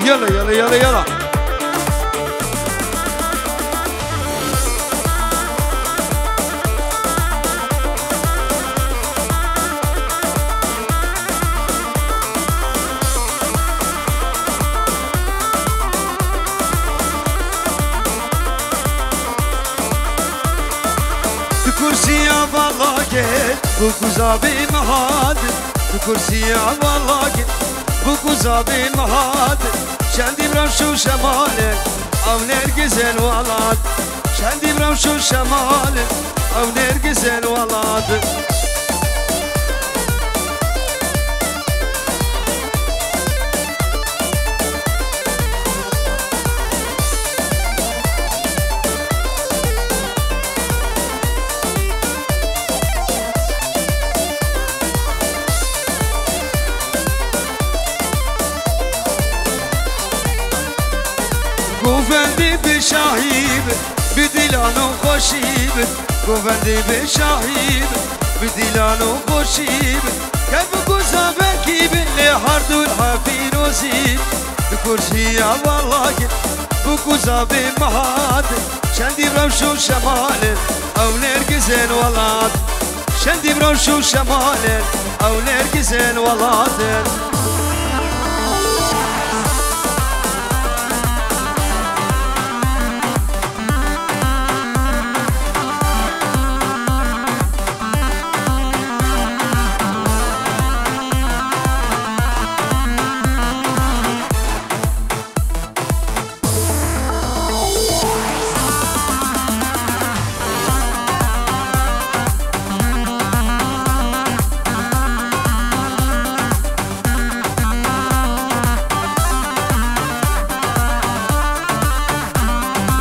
يلا يلا يلا يلا كرسي والله بكوزابي مهاد كرسي والله بكوزابي مهاد شندي برمشو شمال او نرجس الولاد شندي برمشو شمال او نرجس الولاد گوفندی به شاهیب به دیلانو خوشیب گوفندی به شاهیب به دیلانو خوشیب که بگوزا بکی بله هر دول حفیروزیب به کرسی والله بگوزا به مهاد شندی برمشو شمال او نرگزن ولاد شندی برمشو شمال او نرگزن ولاد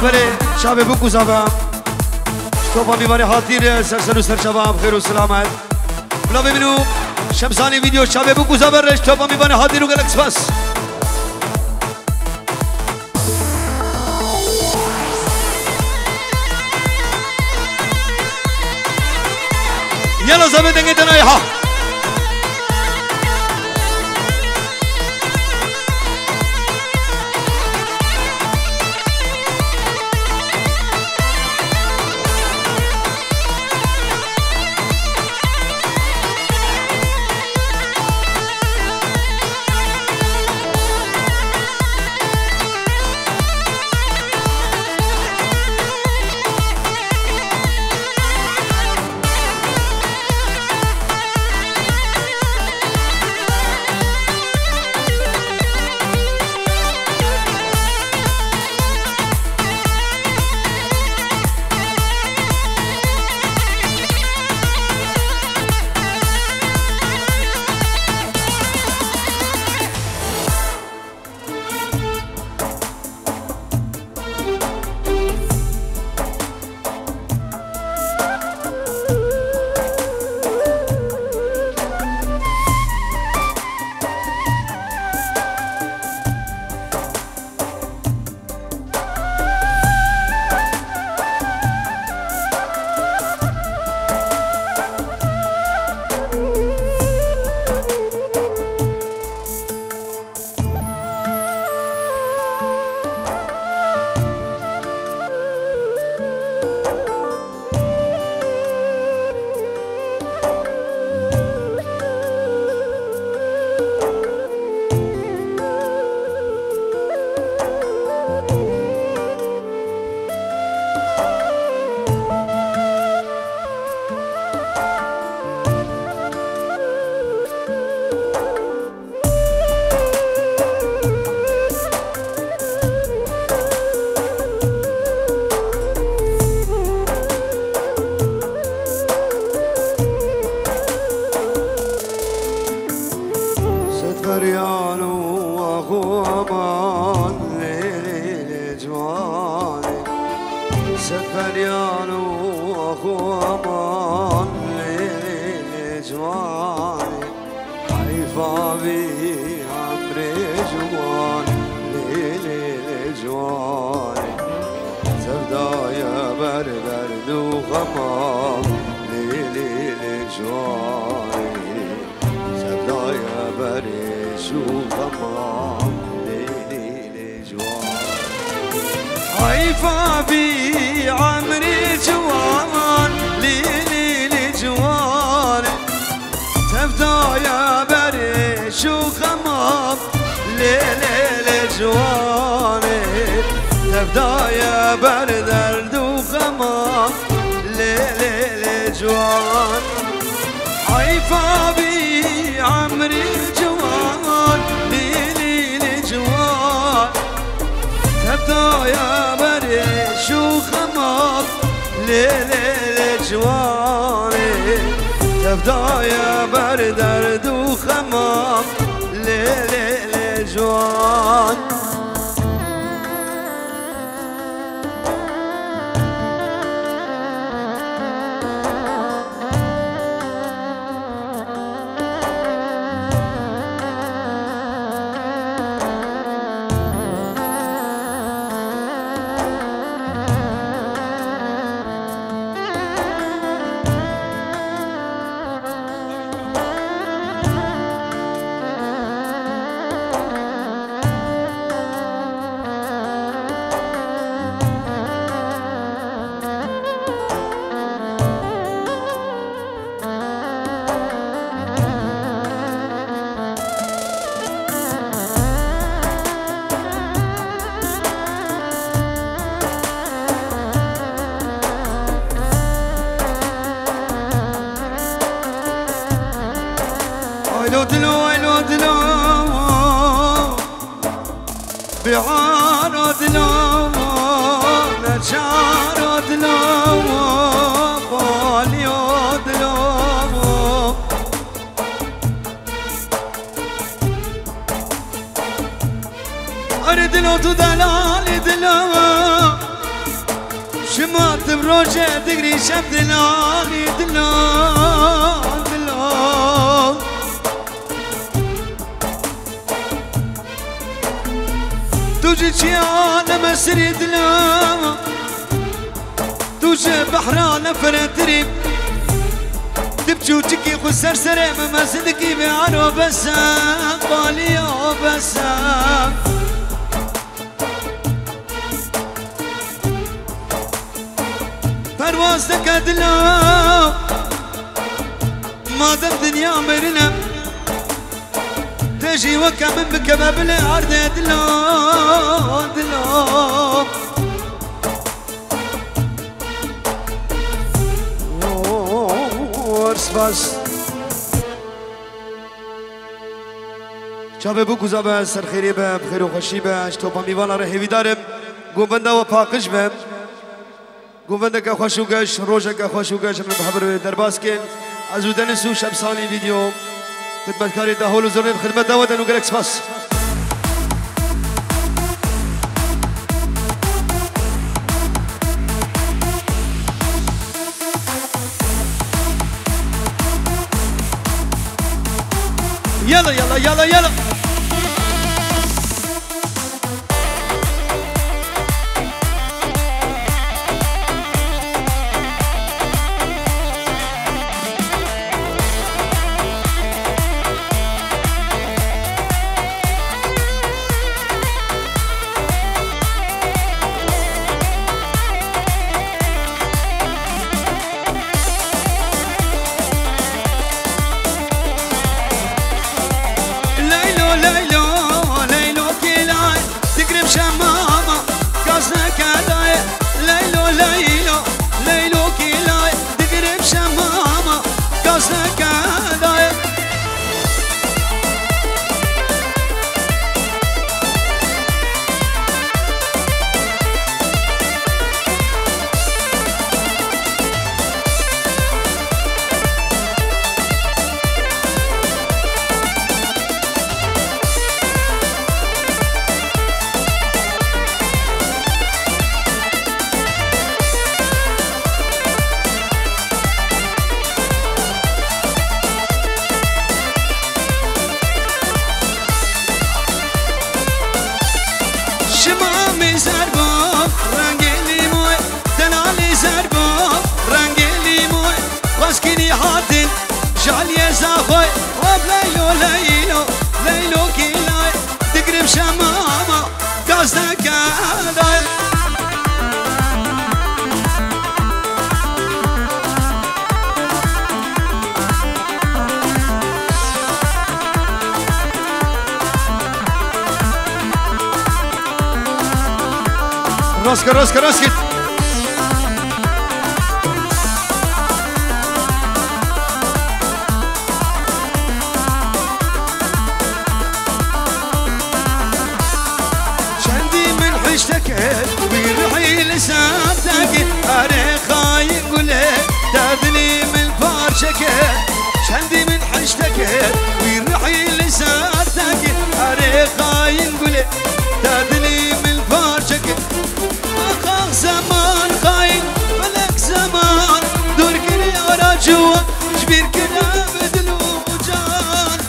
بله شب بکو زبم شتوبا میباری حاطیر سرسر و سرشبم خیر و سلامت بلا ببینو شمسانی ویدیو شب بکو زبر رش شتوبا میباری حاطیر و گلکس بس یلا زبه دنگه دنای ها بريان واخو امان ليلي جواني حيفا بي عمري جوان ليلي جواني سردايا برد وغمان ليلي جواني سردايا برد وغمان ليلي جواني حيفا بي عمري جوان ليلي جواني تبدا يا بريش وخمام ليلي جواني تبدا يا برد وخمام ليلي جوان حيفا بي عمري جوان ليلي جوان تبدا يا بريش وخمام ليلي جواني تبدا يا برد وخمام ليلي جوان بعارض لو نجارض لو باليود لو أرد لو تدلال دلو شمات بروجة تقري شب دلالي دلو دلو توجي شيانة مسرد لا توجي بحرانة فرتريب تبجو تكي خسر سريم مسدكي بعرو بسام باليو بسام پرواز دكد لا ما دم دنيا مرنا تجي وكا من بكباب العرض دلو دلو ورس باش شابه بو گزابه سرخیری به بخیر و خوشی به اشتوپا میوانا رهیوی دارم گوونده و پاکش به گوونده که خوشو گش روژه که خوشو گش من بحبر درباس کن از ودنسو شبسانی ویدیو خدمتکاری دهول و زرین خدمت داودن و گرک سپاس يلا يلا يلا يلا راسك راسك راسك شندي من حشتك ويرحي لسانتك أنا خاين قولك تاذلي من فرشك شندي من حشتك ويرحي لسانتك أنا خاين قولك تاذلي من فرشك أخاف زمان خاين فلك زمان دور كني ورا جوا شبير كنا بدلو جان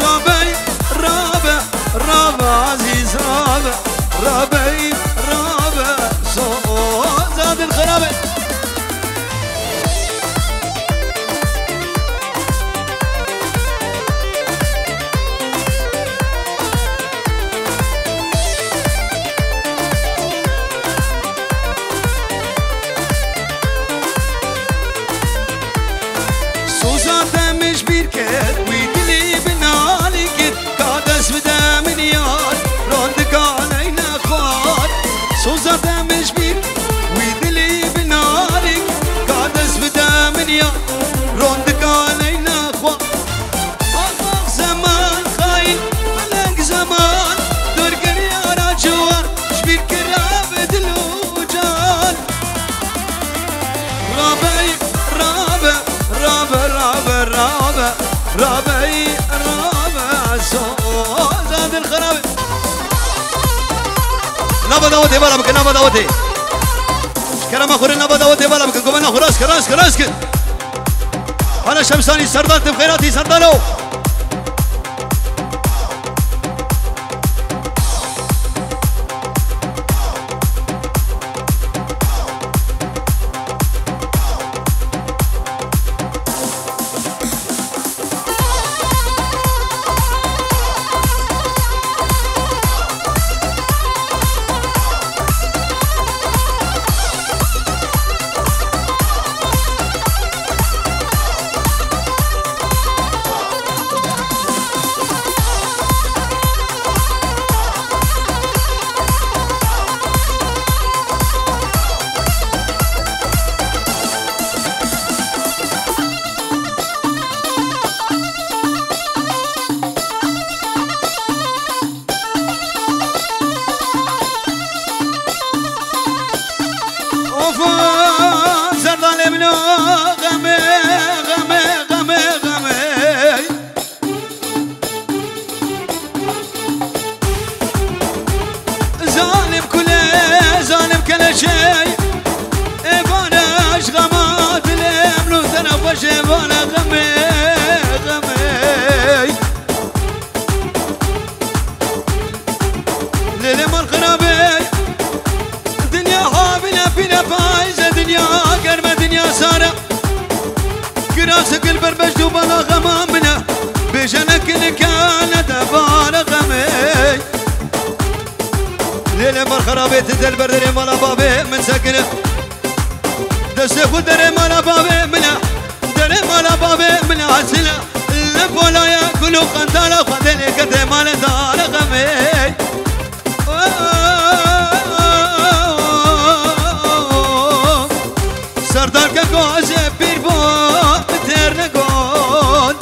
رابي رابع رابع عزيز رابع رابي رابع صوت زاد الخرابة صوصات مش بيركت ويدلي بنالك كادس بدا من ياد روندك علينا اخوات صوصات مش بيركت ويدلي بنالك كادس بدا من ياد روندك علينا اخوات اخاف زمان خاين فلك زمان دور قريارة جوار شبير كراب دلوجان رابعي رابع رابع رابع رابع رابعي رابع زاد الخرابي نبا داوتي بالا بك نبا داوتي كلام اخر نبا داوتي بالا بك قومنا راسك راسك راسك انا شمساني سردان بخيراتي سردانو زردان منو غمي غمي غمي غمي ظالم ظالم كل شيء اباناش غمات الاملو تنفش ابانا غمي غمي ليلي مال خرابي دنيا هابنا فينا فايزة دنيا قرمة دنيا سارة كراسك البربش دوبالا غمامنا بجنك اللي كان دبالا غمي ليلة مال خرابي تدلبر دري مالا بابي من سكنه دستخو دري مالا بابي منا دري مالا بابي منا عسنا اللب ولا ياكلوا خندالا خدني كده مال دار غمي سردار که گوزه پیر با تر نگون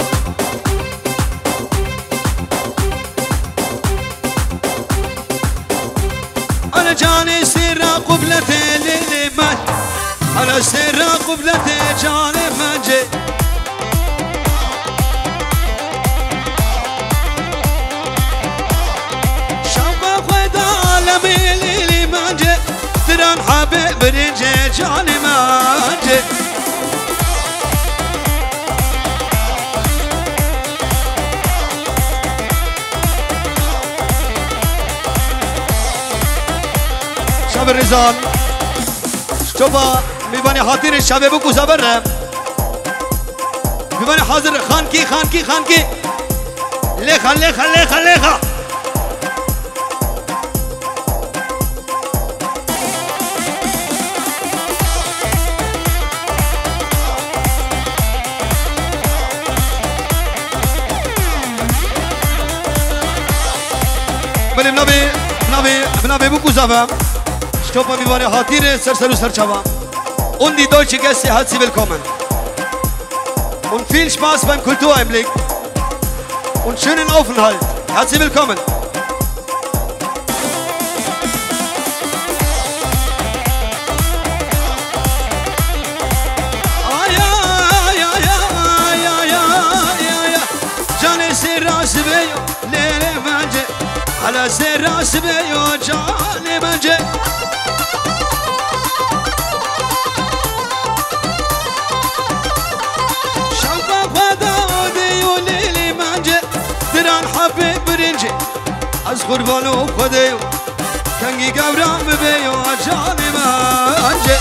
انا جاني سر قبلت لیلی من انا سر قبلت جان من جي شوق خود عالمی لیلی من جي تران حبيب برنجي جان من جي شاب الرزان شوفا میبانی خاطر الشباب بكو زبر میبانی حاضر خانكي خانكي خانكي ليخا ليخا ليخا ليخا بلي بنبي بنابه بو كوزافا شتوبا ميواني هاتير سرسرو سرچاوا und die deutsche Gäste herzlich willkommen und viel Spaß beim Kultureinblick und schönen Aufenthalt. Herzlich willkommen. على سراس بيو جاني منجي شوقا خدودي وليلي منجي دران حبيب برنجي از قربانو خديو كنجي قورام بيو جاني منجي